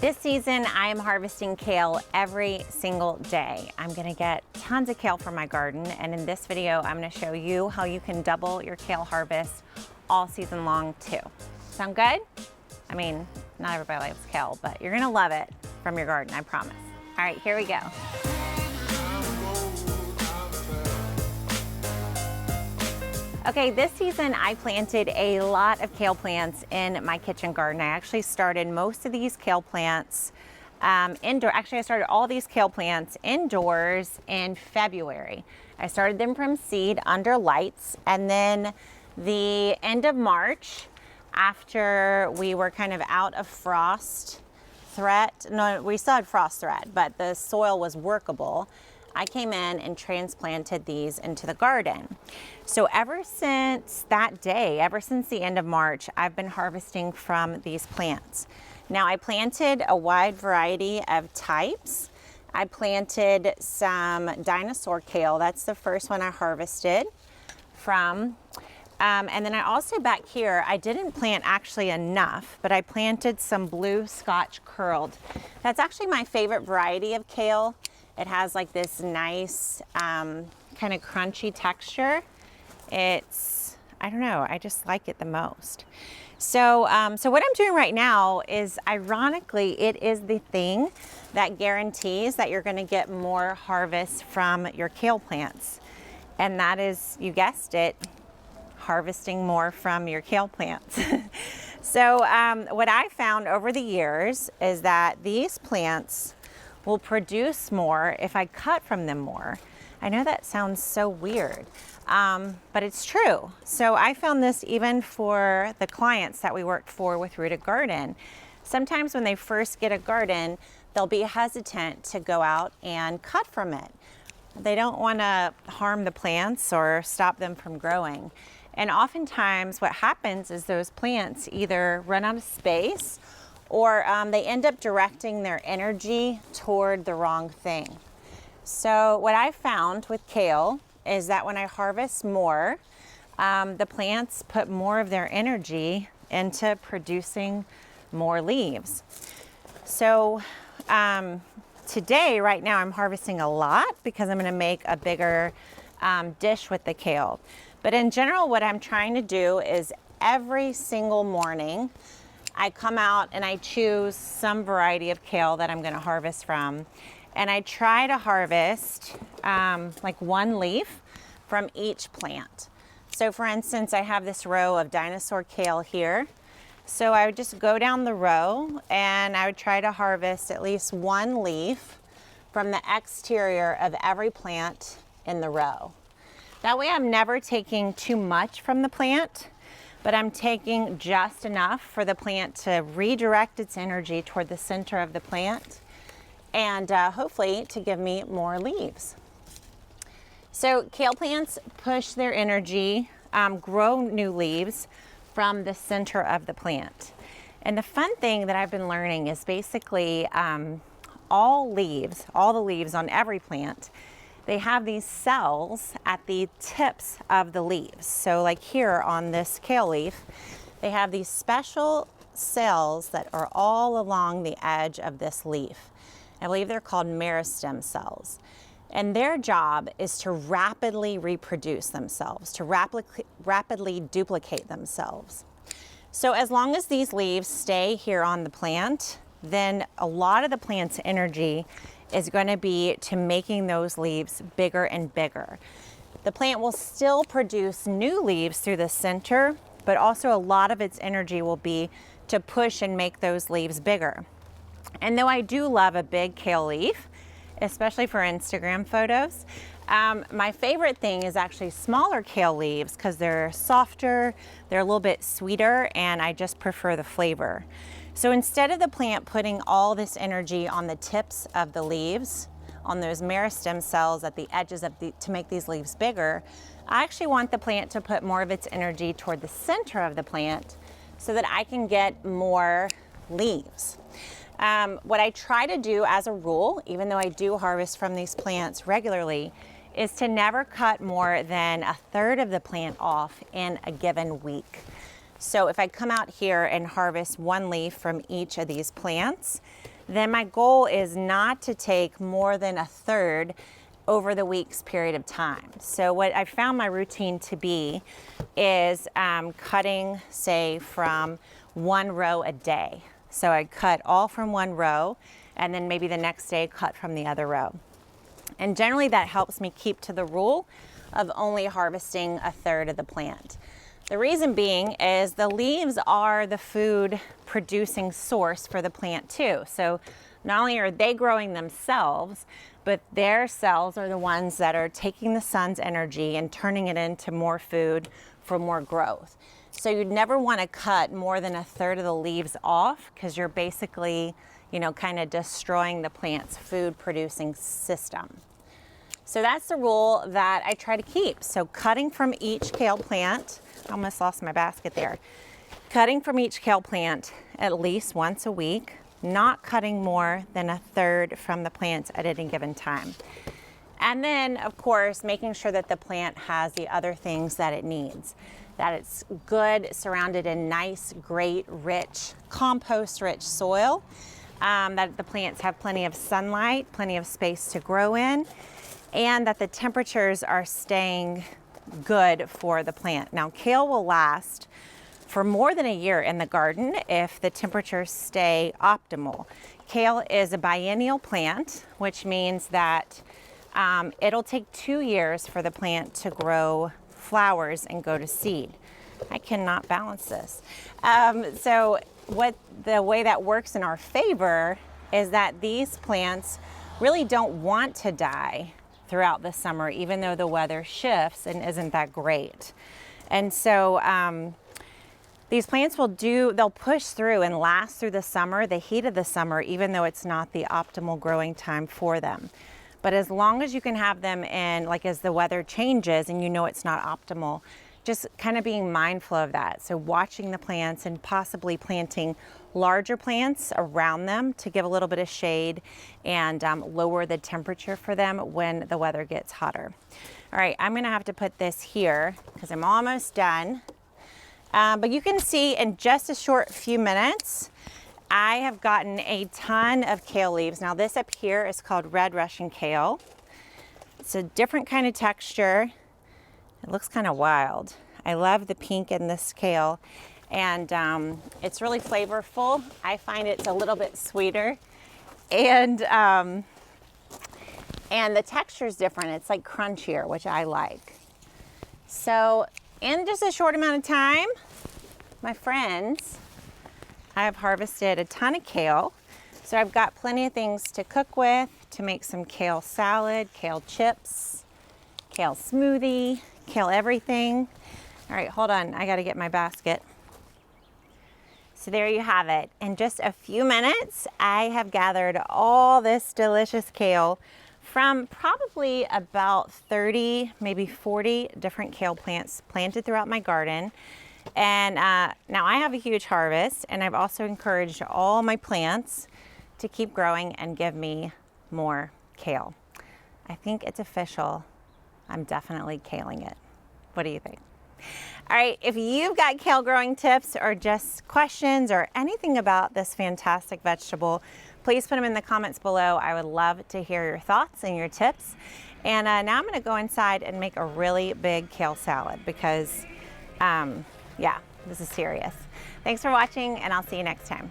This season, I am harvesting kale every single day. I'm gonna get tons of kale from my garden, and in this video, I'm gonna show you how you can double your kale harvest all season long too. Sound good? I mean, not everybody likes kale, but you're gonna love it from your garden, I promise. All right, here we go. Okay, this season I planted a lot of kale plants in my kitchen garden. I actually started most of these kale plants indoor. Actually, I started all these kale plants indoors in February. I started them from seed under lights, and then the end of March, after we were kind of out of frost threat, no, we still had frost threat, but the soil was workable, I came in and transplanted these into the garden. So ever since that day, ever since the end of March, I've been harvesting from these plants. Now, I planted a wide variety of types. I planted some dinosaur kale. That's the first one I harvested from. And then I also back here, I didn't plant actually enough, but I planted some blue Scotch curled. That's actually my favorite variety of kale. It has like this nice kind of crunchy texture. It's, I don't know, I just like it the most. So, so what I'm doing right now is, ironically, it is the thing that guarantees that you're gonna get more harvest from your kale plants. And that is, you guessed it, harvesting more from your kale plants. So what I found over the years is that these plants will produce more if I cut from them more. I know that sounds so weird, but it's true. So I found this even for the clients that we worked for with Rooted Garden. Sometimes when they first get a garden, they'll be hesitant to go out and cut from it. They don't want to harm the plants or stop them from growing. And oftentimes what happens is those plants either run out of space, or they end up directing their energy toward the wrong thing. So what I found with kale is that when I harvest more, the plants put more of their energy into producing more leaves. So today, right now, I'm harvesting a lot because I'm gonna make a bigger dish with the kale. But in general, what I'm trying to do is every single morning, I come out and I choose some variety of kale that I'm gonna harvest from. And I try to harvest like one leaf from each plant. So for instance, I have this row of dinosaur kale here. So I would just go down the row and I would try to harvest at least one leaf from the exterior of every plant in the row. That way I'm never taking too much from the plant, but I'm taking just enough for the plant to redirect its energy toward the center of the plant and hopefully to give me more leaves. So kale plants push their energy, grow new leaves from the center of the plant. And the fun thing that I've been learning is basically all the leaves on every plant, they have these cells at the tips of the leaves. So like here on this kale leaf, they have these special cells that are all along the edge of this leaf. I believe they're called meristem cells. And their job is to rapidly reproduce themselves, to rapidly duplicate themselves. So as long as these leaves stay here on the plant, then a lot of the plant's energy is going to be to making those leaves bigger and bigger. The plant will still produce new leaves through the center, but also a lot of its energy will be to push and make those leaves bigger. And though I do love a big kale leaf, especially for Instagram photos, my favorite thing is actually smaller kale leaves because they're softer, they're a little bit sweeter, and I just prefer the flavor. So instead of the plant putting all this energy on the tips of the leaves, on those meristem cells at the edges of to make these leaves bigger, I actually want the plant to put more of its energy toward the center of the plant so that I can get more leaves. What I try to do as a rule, even though I do harvest from these plants regularly, is to never cut more than a third of the plant off in a given week. So if I come out here and harvest one leaf from each of these plants, then my goal is not to take more than a third over the week's period of time. So what I found my routine to be is cutting, say, from one row a day. So I cut all from one row, and then maybe the next day cut from the other row. And generally that helps me keep to the rule of only harvesting a third of the plant. The reason being is the leaves are the food producing source for the plant too. So not only are they growing themselves, but their cells are the ones that are taking the sun's energy and turning it into more food for more growth. So you'd never want to cut more than a third of the leaves off, because you're basically, kind of destroying the plant's food producing system. So that's the rule that I try to keep. So cutting from each kale plant, I almost lost my basket there. Cutting from each kale plant at least once a week, not cutting more than a third from the plants at any given time. And then, of course, making sure that the plant has the other things that it needs, that it's good, surrounded in nice, great, rich, compost-rich soil, that the plants have plenty of sunlight, plenty of space to grow in, and that the temperatures are staying good for the plant. Now, kale will last for more than a year in the garden if the temperatures stay optimal. Kale is a biennial plant, which means that it'll take 2 years for the plant to grow flowers and go to seed. I cannot balance this. So the way that works in our favor is that these plants really don't want to die throughout the summer, even though the weather shifts and isn't that great. And so these plants they'll push through and last through the summer, the heat of the summer, even though it's not the optimal growing time for them. But as long as you can have them in, as the weather changes and it's not optimal, just kind of being mindful of that. So watching the plants and possibly planting larger plants around them to give a little bit of shade and lower the temperature for them when the weather gets hotter. All right, I'm gonna have to put this here because I'm almost done. But you can see in just a short few minutes, I have gotten a ton of kale leaves. Now this up here is called red Russian kale. It's a different kind of texture. It looks kind of wild. I love the pink in this kale, and it's really flavorful. I find it's a little bit sweeter, and the texture is different. It's like crunchier, which I like. So in just a short amount of time, my friends, I have harvested a ton of kale. So I've got plenty of things to cook with, to make some kale salad, kale chips, kale smoothie, kale everything. All right, hold on, I gotta get my basket. So there you have it. In just a few minutes, I have gathered all this delicious kale from probably about 30, maybe 40 different kale plants planted throughout my garden. And now I have a huge harvest, and I've also encouraged all my plants to keep growing and give me more kale. I think it's official. I'm definitely kaling it. What do you think? All right, if you've got kale growing tips or just questions or anything about this fantastic vegetable, please put them in the comments below. I would love to hear your thoughts and your tips. And now I'm gonna go inside and make a really big kale salad because, yeah, this is serious. Thanks for watching, and I'll see you next time.